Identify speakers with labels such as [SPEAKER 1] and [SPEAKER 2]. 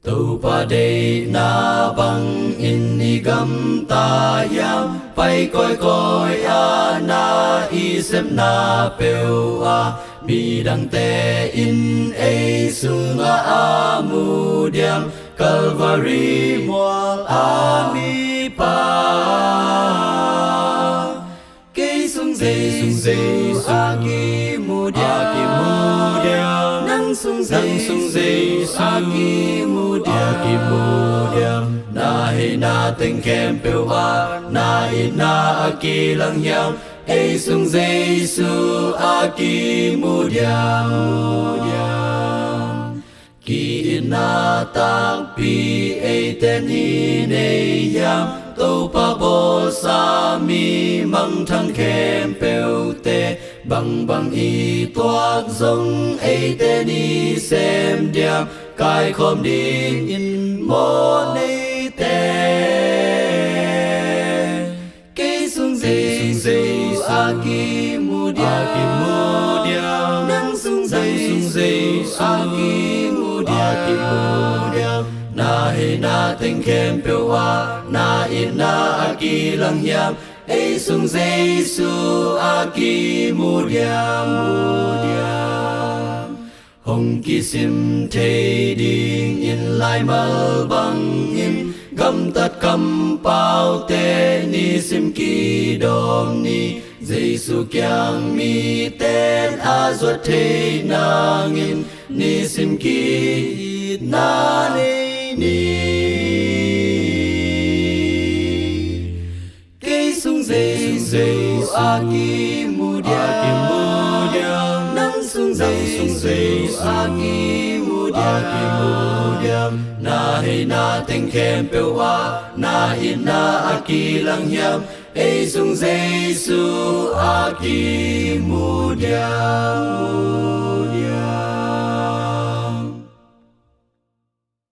[SPEAKER 1] tu pa de na bang in ni gam ta yam pai koi koi a na i sep na peu a bi dang te in e sunga a mu diam Calvary mual a mi pa cây sung dây a ki mu diam nang sung dây a ki mu diam na he na tình kem peu a na i na a ki lang yam e sung dây su a ki mu diam ki na tang pi e ten hi ne yam tô pa bol sa mi mang thang kem peu te bang bang i toak zong e te ni sem diam kai khom ding in mo nei te cây sung dây a ki mu diam nang sung dây a ki mu diam na he na tình kem peu a na in na a ki lang yam e sung dây su a ki mu diam hong ki sim te ding in lai mal bang in gam tat kam pao te ni sim ki dom ni Giêsu kyang mi ten a zuat te nang in ni sim ki na ni cây sung dây a ki mu diam nang sung dây a ki mu diam na he na tình kem peu a na in na a ki lang yam e sung dây su a ki mu diam